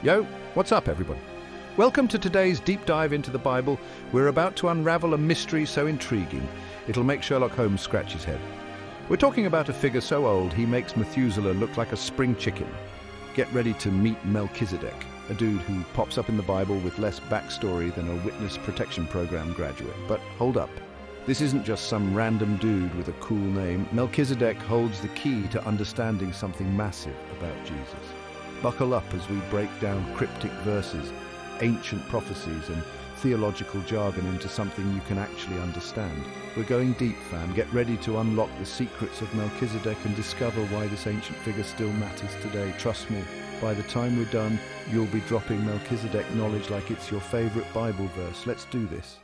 Yo, what's up everyone? Welcome to today's deep dive into the Bible. We're about to unravel a mystery so intriguing, it'll make Sherlock Holmes scratch his head. We're talking about a figure so old he makes Methuselah look like a spring chicken. Get ready to meet Melchizedek, a dude who pops up in the Bible with less backstory than a witness protection program graduate. But hold up. This isn't just some random dude with a cool name. Melchizedek holds the key to understanding something massive about Jesus. Buckle up as we break down cryptic verses, ancient prophecies, and theological jargon into something you can actually understand. We're going deep, fam. Get ready to unlock the secrets of Melchizedek and discover why this ancient figure still matters today. Trust me, by the time we're done, you'll be dropping Melchizedek knowledge like it's your favorite Bible verse. Let's do this.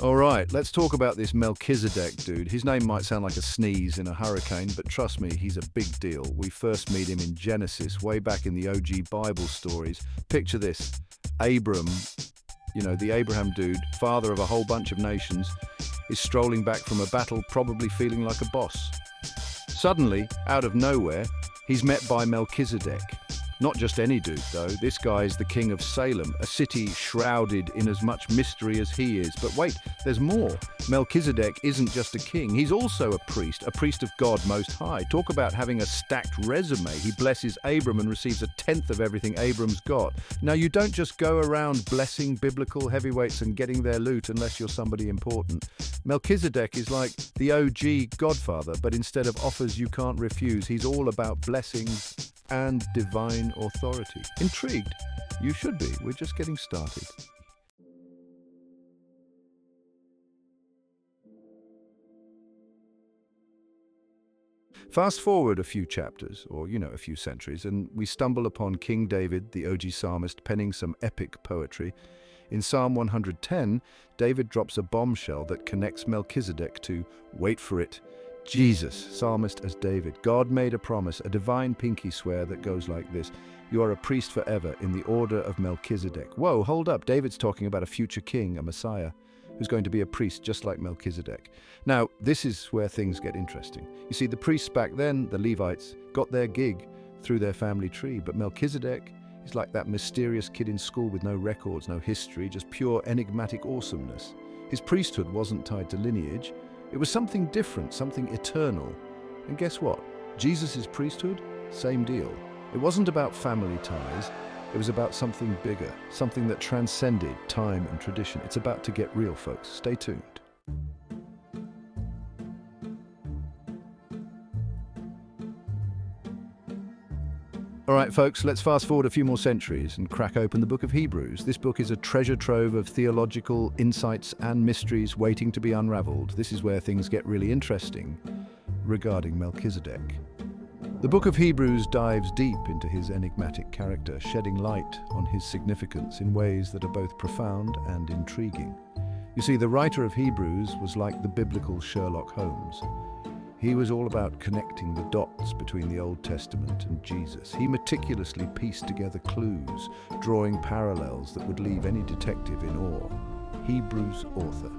All right, let's talk about this Melchizedek dude. His name might sound like a sneeze in a hurricane, but trust me, he's a big deal. We first meet him in Genesis, way back in the OG Bible stories. Picture this, Abram, the Abraham dude, father of a whole bunch of nations, is strolling back from a battle, probably feeling like a boss. Suddenly, out of nowhere, he's met by Melchizedek. Not just any dude, though. This guy is the king of Salem, a city shrouded in as much mystery as he is. But wait, there's more. Melchizedek isn't just a king. He's also a priest of God Most High. Talk about having a stacked resume. He blesses Abram and receives a tenth of everything Abram's got. Now, you don't just go around blessing biblical heavyweights and getting their loot unless you're somebody important. Melchizedek is like the OG Godfather, but instead of offers you can't refuse, he's all about blessings and divine authority. Intrigued? You should be. We're just getting started. Fast forward a few chapters, or a few centuries, and we stumble upon King David, the OG psalmist, penning some epic poetry. In Psalm 110, David drops a bombshell that connects Melchizedek to, wait for it, Jesus, psalmist as David. God made a promise, a divine pinky swear that goes like this: you are a priest forever in the order of Melchizedek. Whoa, hold up. David's talking about a future king, a Messiah, who's going to be a priest just like Melchizedek. Now, this is where things get interesting. You see, the priests back then, the Levites, got their gig through their family tree, but Melchizedek is like that mysterious kid in school with no records, no history, just pure enigmatic awesomeness. His priesthood wasn't tied to lineage. It was something different, something eternal. And guess what? Jesus' priesthood? Same deal. It wasn't about family ties. It was about something bigger, something that transcended time and tradition. It's about to get real, folks. Stay tuned. All right, folks, let's fast forward a few more centuries and crack open the book of Hebrews. This book is a treasure trove of theological insights and mysteries waiting to be unraveled. This is where things get really interesting regarding Melchizedek. The book of Hebrews dives deep into his enigmatic character, shedding light on his significance in ways that are both profound and intriguing. You see, the writer of Hebrews was like the biblical Sherlock Holmes. He was all about connecting the dots between the Old Testament and Jesus. He meticulously pieced together clues, drawing parallels that would leave any detective in awe. Hebrews author.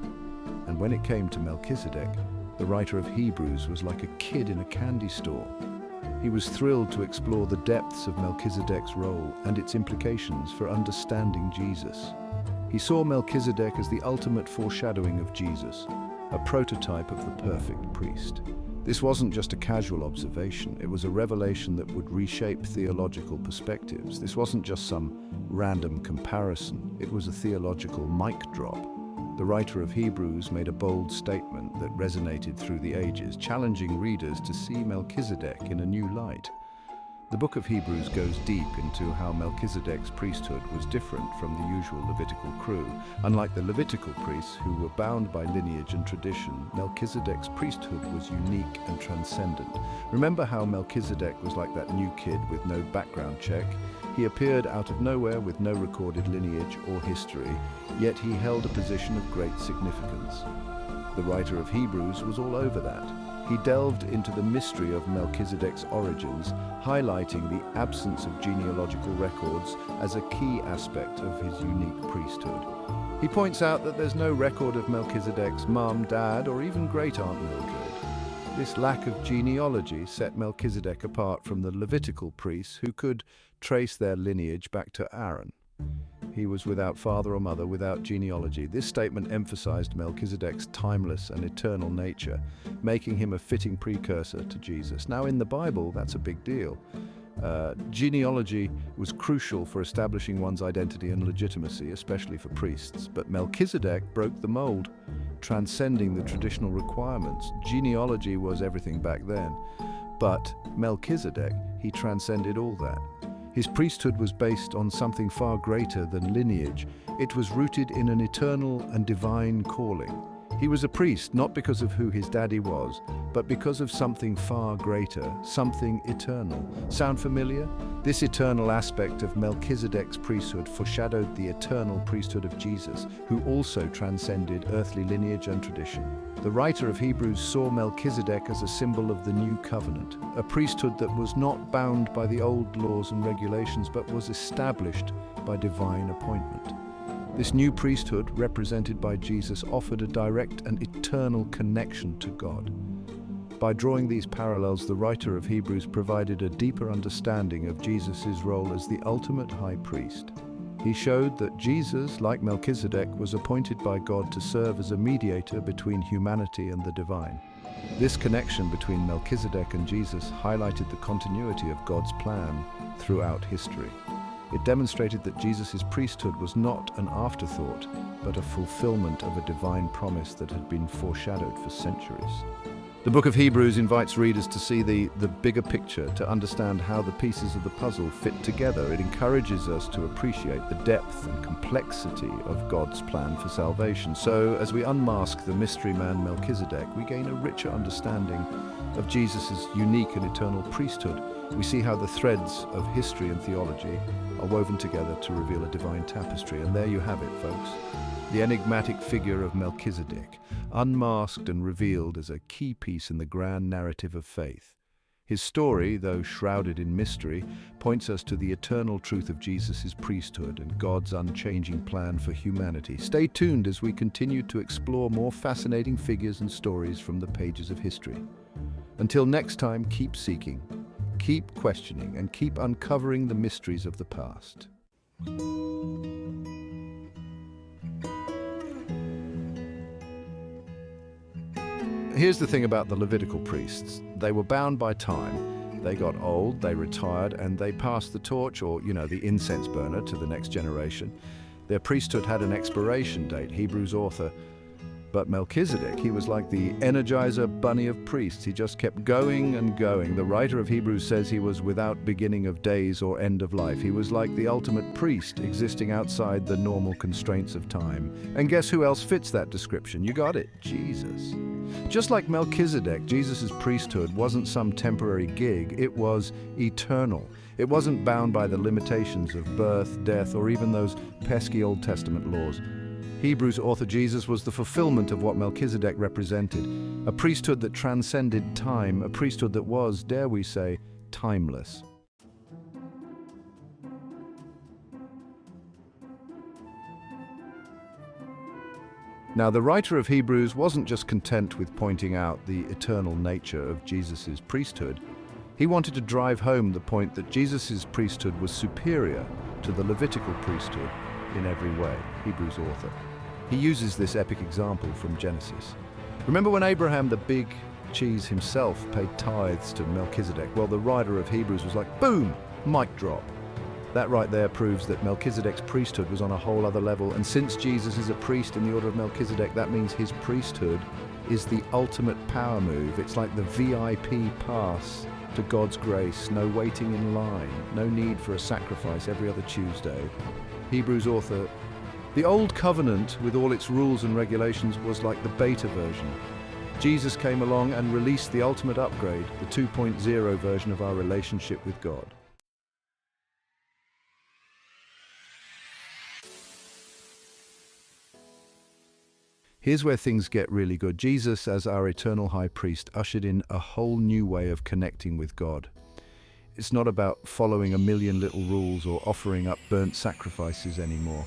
And when it came to Melchizedek, the writer of Hebrews was like a kid in a candy store. He was thrilled to explore the depths of Melchizedek's role and its implications for understanding Jesus. He saw Melchizedek as the ultimate foreshadowing of Jesus, a prototype of the perfect priest. This wasn't just a casual observation, it was a revelation that would reshape theological perspectives. This wasn't just some random comparison, it was a theological mic drop. The writer of Hebrews made a bold statement that resonated through the ages, challenging readers to see Melchizedek in a new light. The book of Hebrews goes deep into how Melchizedek's priesthood was different from the usual Levitical crew. Unlike the Levitical priests, who were bound by lineage and tradition, Melchizedek's priesthood was unique and transcendent. Remember how Melchizedek was like that new kid with no background check? He appeared out of nowhere with no recorded lineage or history, yet he held a position of great significance. The writer of Hebrews was all over that. He delved into the mystery of Melchizedek's origins, highlighting the absence of genealogical records as a key aspect of his unique priesthood. He points out that there's no record of Melchizedek's mom, dad, or even great-aunt Mildred. This lack of genealogy set Melchizedek apart from the Levitical priests who could trace their lineage back to Aaron. He was without father or mother, without genealogy. This statement emphasized Melchizedek's timeless and eternal nature, making him a fitting precursor to Jesus. Now, in the Bible, that's a big deal. Genealogy was crucial for establishing one's identity and legitimacy, especially for priests. But Melchizedek broke the mold, transcending the traditional requirements. Genealogy was everything back then. But Melchizedek, he transcended all that. His priesthood was based on something far greater than lineage. It was rooted in an eternal and divine calling. He was a priest not because of who his daddy was, but because of something far greater, something eternal. Sound familiar? This eternal aspect of Melchizedek's priesthood foreshadowed the eternal priesthood of Jesus, who also transcended earthly lineage and tradition. The writer of Hebrews saw Melchizedek as a symbol of the new covenant, a priesthood that was not bound by the old laws and regulations, but was established by divine appointment. This new priesthood, represented by Jesus, offered a direct and eternal connection to God. By drawing these parallels, the writer of Hebrews provided a deeper understanding of Jesus' role as the ultimate high priest. He showed that Jesus, like Melchizedek, was appointed by God to serve as a mediator between humanity and the divine. This connection between Melchizedek and Jesus highlighted the continuity of God's plan throughout history. It demonstrated that Jesus' priesthood was not an afterthought, but a fulfillment of a divine promise that had been foreshadowed for centuries. The book of Hebrews invites readers to see the bigger picture, to understand how the pieces of the puzzle fit together. It encourages us to appreciate the depth and complexity of God's plan for salvation. So, as we unmask the mystery man Melchizedek, we gain a richer understanding of Jesus' unique and eternal priesthood. We see how the threads of history and theology are woven together to reveal a divine tapestry. And there you have it, folks. The enigmatic figure of Melchizedek, unmasked and revealed as a key piece in the grand narrative of faith. His story, though shrouded in mystery, points us to the eternal truth of Jesus' priesthood and God's unchanging plan for humanity. Stay tuned as we continue to explore more fascinating figures and stories from the pages of history. Until next time, keep seeking, keep questioning, and keep uncovering the mysteries of the past. Here's the thing about the Levitical priests. They were bound by time. They got old, they retired, and they passed the torch, or, the incense burner, to the next generation. Their priesthood had an expiration date, Hebrews author. But Melchizedek, he was like the Energizer bunny of priests. He just kept going and going. The writer of Hebrews says he was without beginning of days or end of life. He was like the ultimate priest, existing outside the normal constraints of time. And guess who else fits that description? You got it, Jesus. Just like Melchizedek, Jesus' priesthood wasn't some temporary gig, it was eternal. It wasn't bound by the limitations of birth, death, or even those pesky Old Testament laws. Hebrews author Jesus was the fulfillment of what Melchizedek represented, a priesthood that transcended time, a priesthood that was, dare we say, timeless. Now, the writer of Hebrews wasn't just content with pointing out the eternal nature of Jesus' priesthood. He wanted to drive home the point that Jesus' priesthood was superior to the Levitical priesthood in every way. Hebrews author. He uses this epic example from Genesis. Remember when Abraham, the big cheese himself, paid tithes to Melchizedek? Well, the writer of Hebrews was like, boom, mic drop. That right there proves that Melchizedek's priesthood was on a whole other level. And since Jesus is a priest in the order of Melchizedek, that means his priesthood is the ultimate power move. It's like the VIP pass to God's grace. No waiting in line. No need for a sacrifice every other Tuesday. Hebrews author. The Old Covenant, with all its rules and regulations, was like the beta version. Jesus came along and released the ultimate upgrade, the 2.0 version of our relationship with God. Here's where things get really good. Jesus, as our eternal high priest, ushered in a whole new way of connecting with God. It's not about following a million little rules or offering up burnt sacrifices anymore.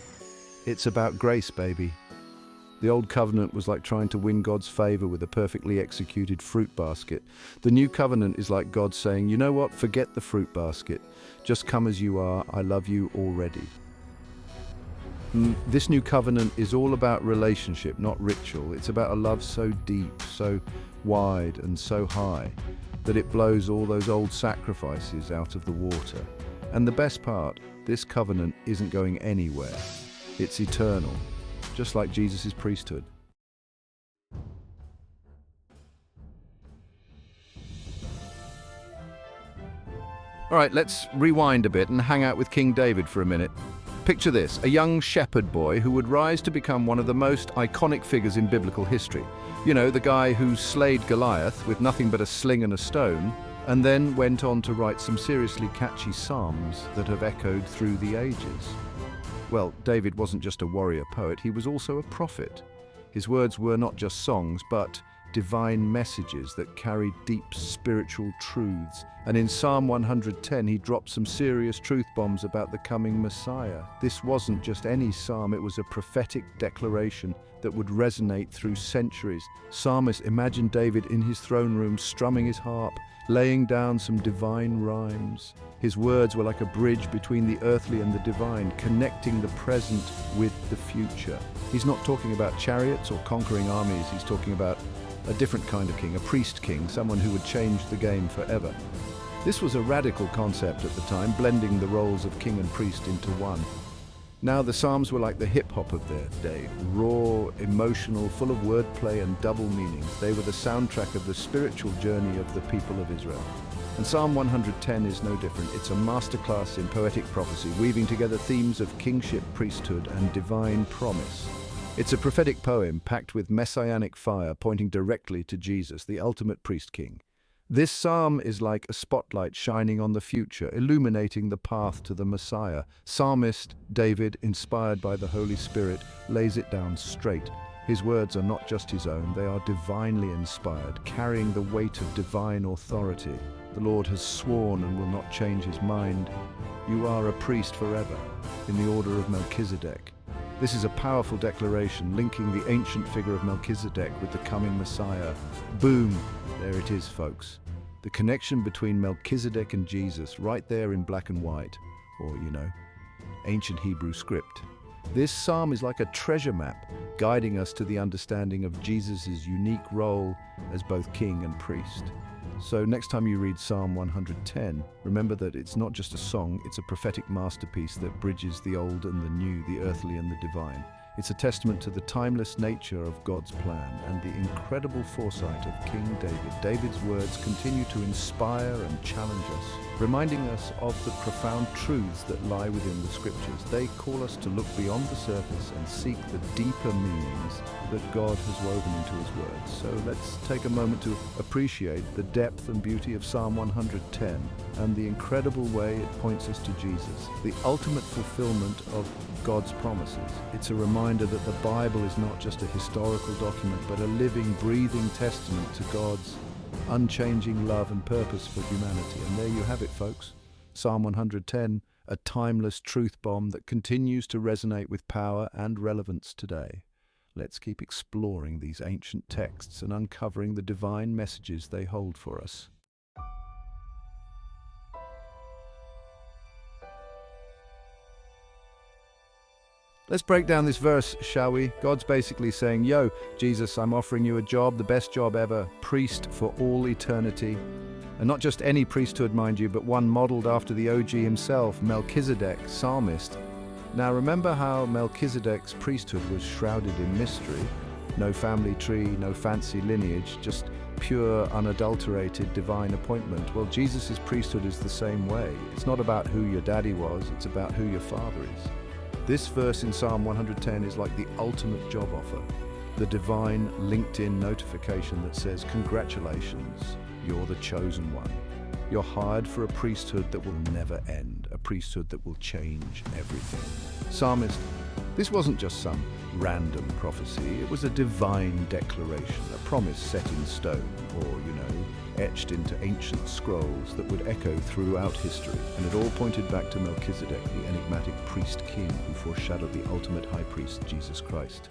It's about grace, baby. The old covenant was like trying to win God's favor with a perfectly executed fruit basket. The new covenant is like God saying, you know what, forget the fruit basket. Just come as you are, I love you already. This new covenant is all about relationship, not ritual. It's about a love so deep, so wide and so high that it blows all those old sacrifices out of the water. And the best part, this covenant isn't going anywhere. It's eternal, just like Jesus' priesthood. All right, let's rewind a bit and hang out with King David for a minute. Picture this, a young shepherd boy who would rise to become one of the most iconic figures in biblical history. You know, the guy who slayed Goliath with nothing but a sling and a stone, and then went on to write some seriously catchy psalms that have echoed through the ages. Well, David wasn't just a warrior poet, he was also a prophet. His words were not just songs, but divine messages that carried deep spiritual truths. And in Psalm 110, he dropped some serious truth bombs about the coming Messiah. This wasn't just any psalm, it was a prophetic declaration that would resonate through centuries. Psalmists imagined David in his throne room strumming his harp, laying down some divine rhymes. His words were like a bridge between the earthly and the divine, connecting the present with the future. He's not talking about chariots or conquering armies, he's talking about a different kind of king, a priest king, someone who would change the game forever. This was a radical concept at the time, blending the roles of king and priest into one. Now the Psalms were like the hip-hop of their day, raw, emotional, full of wordplay and double meanings. They were the soundtrack of the spiritual journey of the people of Israel. And Psalm 110 is no different. It's a masterclass in poetic prophecy, weaving together themes of kingship, priesthood, and divine promise. It's a prophetic poem packed with messianic fire pointing directly to Jesus, the ultimate priest-king. This psalm is like a spotlight shining on the future, illuminating the path to the Messiah. Psalmist David, inspired by the Holy Spirit, lays it down straight. His words are not just his own, they are divinely inspired, carrying the weight of divine authority. The Lord has sworn and will not change his mind. You are a priest forever, in the order of Melchizedek. This is a powerful declaration linking the ancient figure of Melchizedek with the coming Messiah. Boom! There it is, folks. The connection between Melchizedek and Jesus, right there in black and white, or, ancient Hebrew script. This psalm is like a treasure map, guiding us to the understanding of Jesus' unique role as both king and priest. So next time you read Psalm 110, remember that it's not just a song, it's a prophetic masterpiece that bridges the old and the new, the earthly and the divine. It's a testament to the timeless nature of God's plan and the incredible foresight of King David. David's words continue to inspire and challenge us, reminding us of the profound truths that lie within the scriptures. They call us to look beyond the surface and seek the deeper meanings that God has woven into his words. So let's take a moment to appreciate the depth and beauty of Psalm 110 and the incredible way it points us to Jesus, the ultimate fulfillment of God's promises. It's a reminder that the Bible is not just a historical document, but a living, breathing testament to God's unchanging love and purpose for humanity. And there you have it, folks. Psalm 110, a timeless truth bomb that continues to resonate with power and relevance today. Let's keep exploring these ancient texts and uncovering the divine messages they hold for us. Let's break down this verse, shall we? God's basically saying, yo, Jesus, I'm offering you a job, the best job ever, priest for all eternity. And not just any priesthood, mind you, but one modeled after the OG himself, Melchizedek, psalmist. Now remember how Melchizedek's priesthood was shrouded in mystery? No family tree, no fancy lineage, just pure, unadulterated divine appointment. Well, Jesus' priesthood is the same way. It's not about who your daddy was, it's about who your father is. This verse in Psalm 110 is like the ultimate job offer, the divine LinkedIn notification that says, congratulations, you're the chosen one. You're hired for a priesthood that will never end, a priesthood that will change everything. Psalmist, this wasn't just some random prophecy, it was a divine declaration, a promise set in stone, or, etched into ancient scrolls that would echo throughout history. And it all pointed back to Melchizedek, the enigmatic priest-king who foreshadowed the ultimate high priest, Jesus Christ.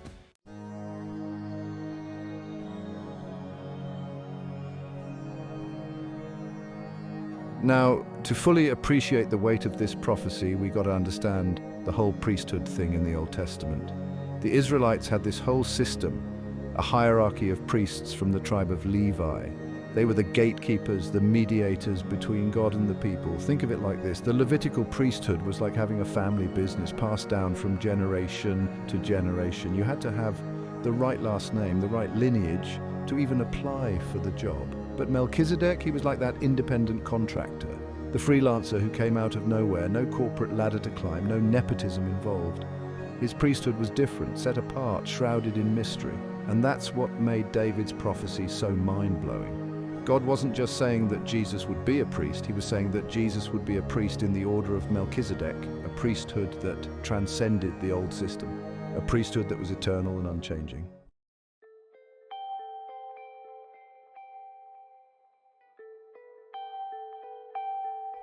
Now, to fully appreciate the weight of this prophecy, we got to understand the whole priesthood thing in the Old Testament. The Israelites had this whole system, a hierarchy of priests from the tribe of Levi. They were the gatekeepers, the mediators between God and the people. Think of it like this. The Levitical priesthood was like having a family business passed down from generation to generation. You had to have the right last name, the right lineage to even apply for the job. But Melchizedek, he was like that independent contractor, the freelancer who came out of nowhere, no corporate ladder to climb, no nepotism involved. His priesthood was different, set apart, shrouded in mystery. And that's what made David's prophecy so mind-blowing. God wasn't just saying that Jesus would be a priest, he was saying that Jesus would be a priest in the order of Melchizedek, a priesthood that transcended the old system, a priesthood that was eternal and unchanging.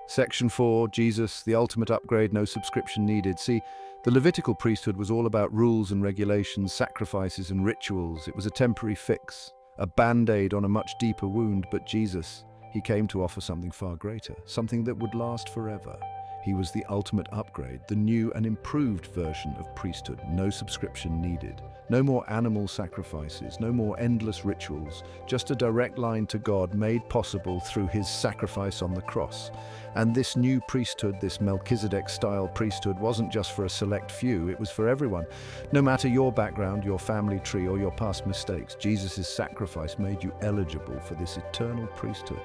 Section 4, Jesus, the ultimate upgrade, no subscription needed. See, the Levitical priesthood was all about rules and regulations, sacrifices and rituals. It was a temporary fix, a band-aid on a much deeper wound, but Jesus, he came to offer something far greater, something that would last forever. He was the ultimate upgrade, the new and improved version of priesthood, no subscription needed. No more animal sacrifices, no more endless rituals, just a direct line to God made possible through his sacrifice on the cross. And this new priesthood, this Melchizedek-style priesthood, wasn't just for a select few, it was for everyone. No matter your background, your family tree, or your past mistakes, Jesus' sacrifice made you eligible for this eternal priesthood.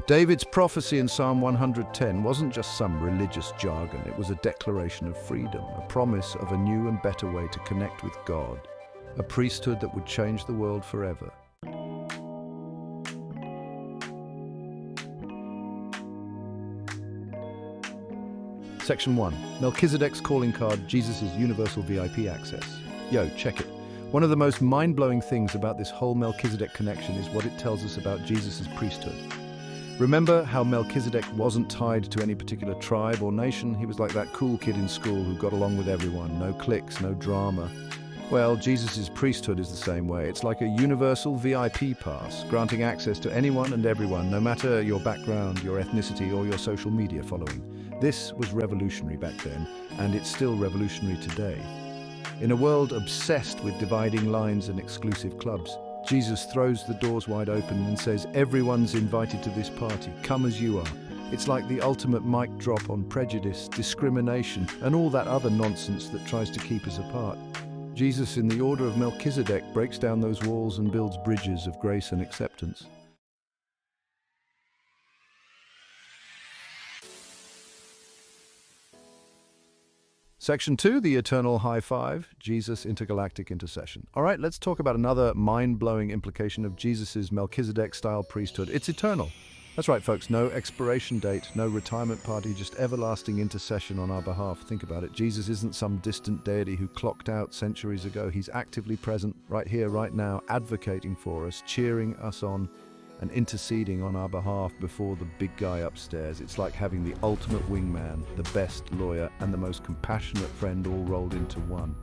David's prophecy in Psalm 110 wasn't just some religious jargon, it was a declaration of freedom, a promise of a new and better way to connect with God. A priesthood that would change the world forever. Section 1. Melchizedek's calling card, Jesus' universal VIP access. Yo, check it. One of the most mind-blowing things about this whole Melchizedek connection is what it tells us about Jesus' priesthood. Remember how Melchizedek wasn't tied to any particular tribe or nation? He was like that cool kid in school who got along with everyone, no cliques, no drama. Well, Jesus' priesthood is the same way. It's like a universal VIP pass, granting access to anyone and everyone, no matter your background, your ethnicity, or your social media following. This was revolutionary back then, and it's still revolutionary today. In a world obsessed with dividing lines and exclusive clubs, Jesus throws the doors wide open and says, everyone's invited to this party, come as you are. It's like the ultimate mic drop on prejudice, discrimination, and all that other nonsense that tries to keep us apart. Jesus, in the order of Melchizedek, breaks down those walls and builds bridges of grace and acceptance. Section 2, the eternal high five, Jesus' intergalactic intercession. All right, let's talk about another mind-blowing implication of Jesus' Melchizedek-style priesthood. It's eternal. That's right, folks, no expiration date, no retirement party, just everlasting intercession on our behalf. Think about it. Jesus isn't some distant deity who clocked out centuries ago. He's actively present right here, right now, advocating for us, cheering us on, and interceding on our behalf before the big guy upstairs. It's like having the ultimate wingman, the best lawyer, and the most compassionate friend all rolled into one.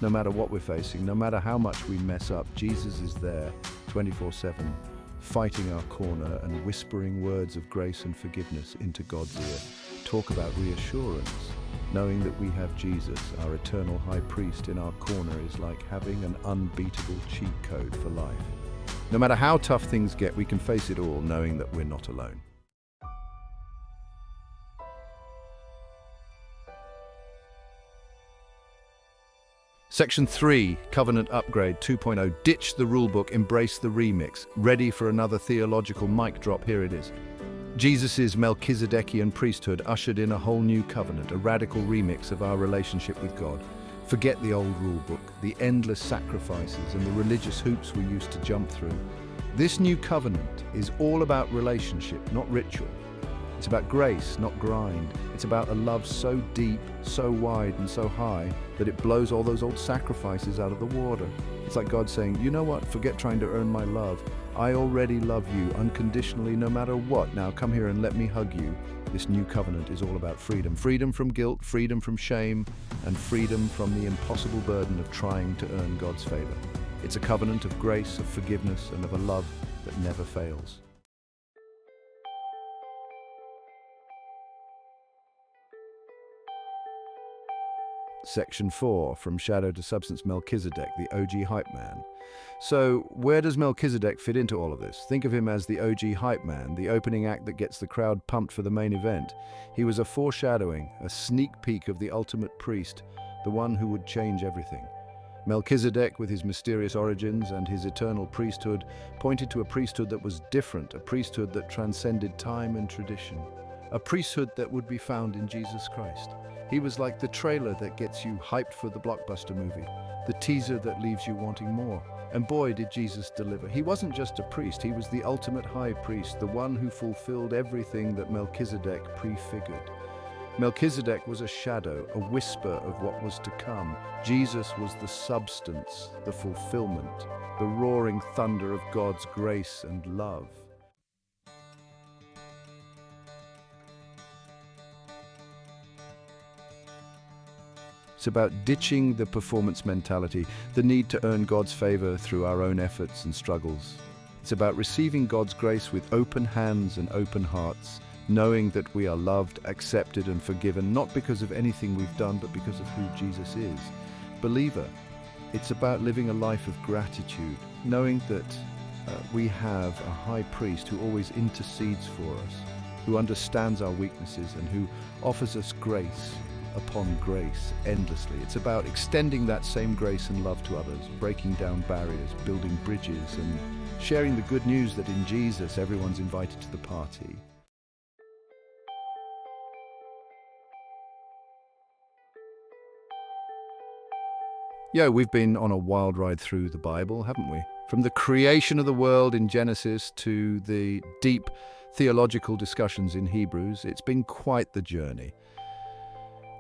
No matter what we're facing, no matter how much we mess up, Jesus is there 24/7. Fighting our corner and whispering words of grace and forgiveness into God's ear. Talk about reassurance. Knowing that we have Jesus, our eternal high priest, in our corner is like having an unbeatable cheat code for life. No matter how tough things get, we can face it all knowing that we're not alone. Section 3, Covenant Upgrade 2.0. Ditch the rulebook, embrace the remix. Ready for another theological mic drop? Here it is. Jesus' Melchizedekian priesthood ushered in a whole new covenant, a radical remix of our relationship with God. Forget the old rulebook, the endless sacrifices and the religious hoops we used to jump through. This new covenant is all about relationship, not ritual. It's about grace, not grind. It's about a love so deep, so wide, and so high that it blows all those old sacrifices out of the water. It's like God saying, you know what, forget trying to earn my love. I already love you unconditionally, no matter what. Now come here and let me hug you. This new covenant is all about freedom. Freedom from guilt, freedom from shame, and freedom from the impossible burden of trying to earn God's favor. It's a covenant of grace, of forgiveness, and of a love that never fails. Section 4, From Shadow to Substance, Melchizedek, the OG hype man. So, where does Melchizedek fit into all of this? Think of him as the OG hype man, the opening act that gets the crowd pumped for the main event. He was a foreshadowing, a sneak peek of the ultimate priest, the one who would change everything. Melchizedek, with his mysterious origins and his eternal priesthood, pointed to a priesthood that was different, a priesthood that transcended time and tradition, a priesthood that would be found in Jesus Christ. He was like the trailer that gets you hyped for the blockbuster movie, the teaser that leaves you wanting more. And boy, did Jesus deliver. He wasn't just a priest, he was the ultimate high priest, the one who fulfilled everything that Melchizedek prefigured. Melchizedek was a shadow, a whisper of what was to come. Jesus was the substance, the fulfillment, the roaring thunder of God's grace and love. It's about ditching the performance mentality, the need to earn God's favor through our own efforts and struggles. It's about receiving God's grace with open hands and open hearts, knowing that we are loved, accepted, and forgiven, not because of anything we've done, but because of who Jesus is. Believer, it's about living a life of gratitude, knowing that we have a high priest who always intercedes for us, who understands our weaknesses, and who offers us grace upon grace endlessly. It's about extending that same grace and love to others, breaking down barriers, building bridges, and sharing the good news that in Jesus everyone's invited to the party. We've been on a wild ride through the Bible, haven't we? From the creation of the world in Genesis to the deep theological discussions in Hebrews, it's been quite the journey.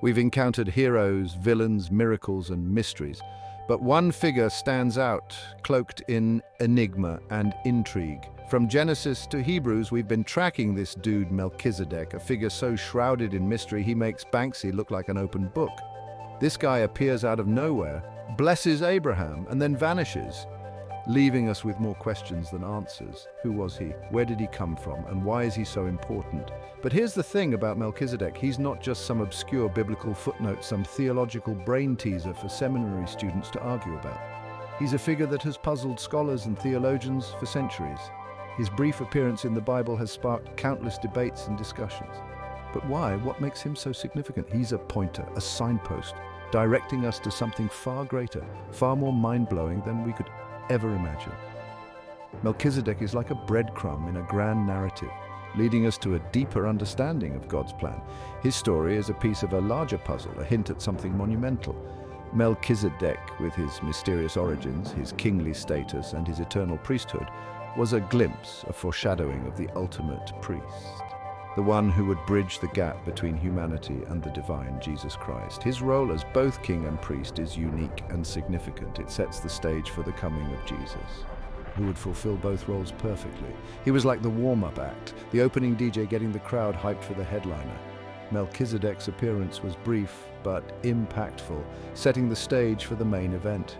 We've encountered heroes, villains, miracles, and mysteries. But one figure stands out, cloaked in enigma and intrigue. From Genesis to Hebrews, we've been tracking this dude Melchizedek, a figure so shrouded in mystery he makes Banksy look like an open book. This guy appears out of nowhere, blesses Abraham, and then vanishes, leaving us with more questions than answers. Who was he? Where did he come from? And why is he so important? But here's the thing about Melchizedek. He's not just some obscure biblical footnote, some theological brain teaser for seminary students to argue about. He's a figure that has puzzled scholars and theologians for centuries. His brief appearance in the Bible has sparked countless debates and discussions. But why? What makes him so significant? He's a pointer, a signpost, directing us to something far greater, far more mind-blowing than we could ever imagine. Melchizedek is like a breadcrumb in a grand narrative, leading us to a deeper understanding of God's plan. His story is a piece of a larger puzzle, a hint at something monumental. Melchizedek, with his mysterious origins, his kingly status, and his eternal priesthood, was a glimpse, a foreshadowing of the ultimate priest, the one who would bridge the gap between humanity and the divine, Jesus Christ. His role as both king and priest is unique and significant. It sets the stage for the coming of Jesus, who would fulfill both roles perfectly. He was like the warm-up act, the opening DJ getting the crowd hyped for the headliner. Melchizedek's appearance was brief but impactful, setting the stage for the main event.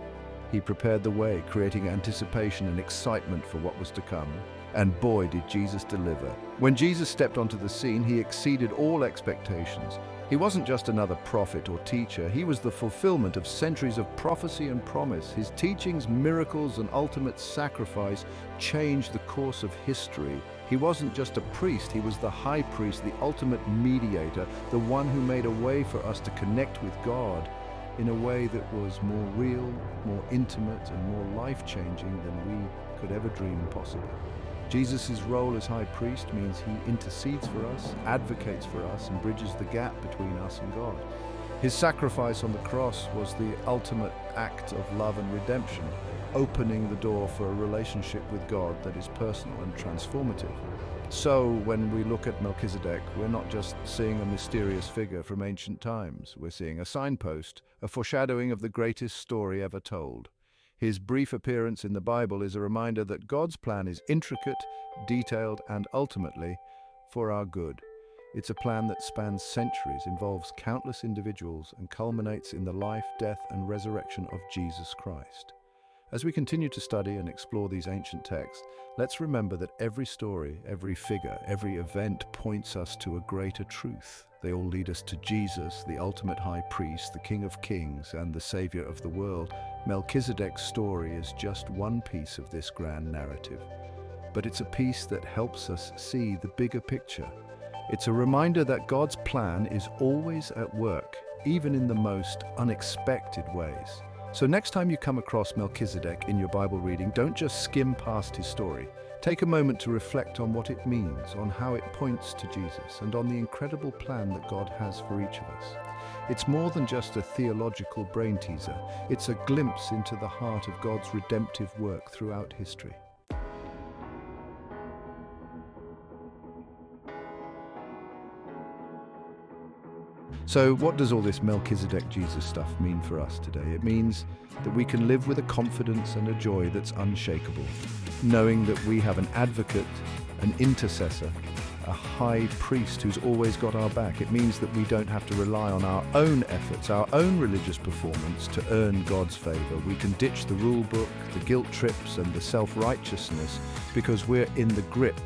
He prepared the way, creating anticipation and excitement for what was to come. And boy, did Jesus deliver. When Jesus stepped onto the scene, he exceeded all expectations. He wasn't just another prophet or teacher. He was the fulfillment of centuries of prophecy and promise. His teachings, miracles, and ultimate sacrifice changed the course of history. He wasn't just a priest. He was the high priest, the ultimate mediator, the one who made a way for us to connect with God in a way that was more real, more intimate, and more life-changing than we could ever dream possible. Jesus' role as high priest means he intercedes for us, advocates for us, and bridges the gap between us and God. His sacrifice on the cross was the ultimate act of love and redemption, opening the door for a relationship with God that is personal and transformative. So, when we look at Melchizedek, we're not just seeing a mysterious figure from ancient times. We're seeing a signpost, a foreshadowing of the greatest story ever told. His brief appearance in the Bible is a reminder that God's plan is intricate, detailed, and ultimately for our good. It's a plan that spans centuries, involves countless individuals, and culminates in the life, death, and resurrection of Jesus Christ. As we continue to study and explore these ancient texts, let's remember that every story, every figure, every event points us to a greater truth. They all lead us to Jesus, the ultimate high priest, the King of Kings, and the Savior of the world. Melchizedek's story is just one piece of this grand narrative, but it's a piece that helps us see the bigger picture. It's a reminder that God's plan is always at work, even in the most unexpected ways. So next time you come across Melchizedek in your Bible reading, don't just skim past his story. Take a moment to reflect on what it means, on how it points to Jesus, and on the incredible plan that God has for each of us. It's more than just a theological brain teaser. It's a glimpse into the heart of God's redemptive work throughout history. So what does all this Melchizedek Jesus stuff mean for us today? It means that we can live with a confidence and a joy that's unshakable, knowing that we have an advocate, an intercessor, a high priest who's always got our back. It means that we don't have to rely on our own efforts, our own religious performance to earn God's favor. We can ditch the rule book, the guilt trips, and the self-righteousness because we're in the grip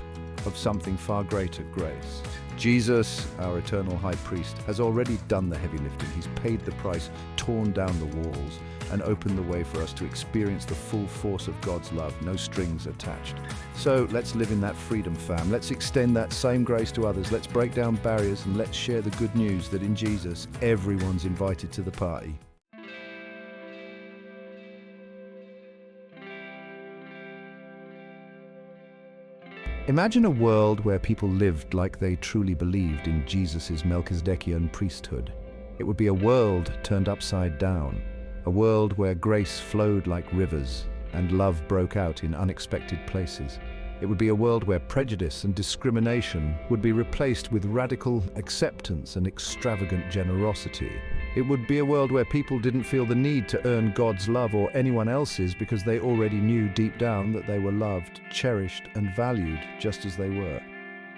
of something far greater, grace. Jesus, our eternal high priest, has already done the heavy lifting. He's paid the price, torn down the walls, and opened the way for us to experience the full force of God's love, no strings attached. So let's live in that freedom, fam. Let's extend that same grace to others. Let's break down barriers and let's share the good news that in Jesus, everyone's invited to the party. Imagine a world where people lived like they truly believed in Jesus' Melchizedekian priesthood. It would be a world turned upside down, a world where grace flowed like rivers and love broke out in unexpected places. It would be a world where prejudice and discrimination would be replaced with radical acceptance and extravagant generosity. It would be a world where people didn't feel the need to earn God's love or anyone else's because they already knew deep down that they were loved, cherished, and valued just as they were.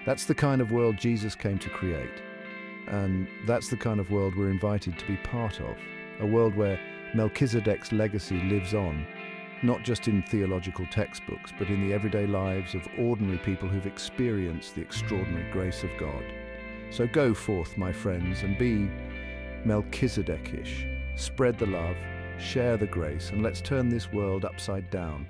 That's the kind of world Jesus came to create. And that's the kind of world we're invited to be part of. A world where Melchizedek's legacy lives on, not just in theological textbooks, but in the everyday lives of ordinary people who've experienced the extraordinary grace of God. So go forth, my friends, and be Melchizedekish. Spread the love, share the grace, and let's turn this world upside down.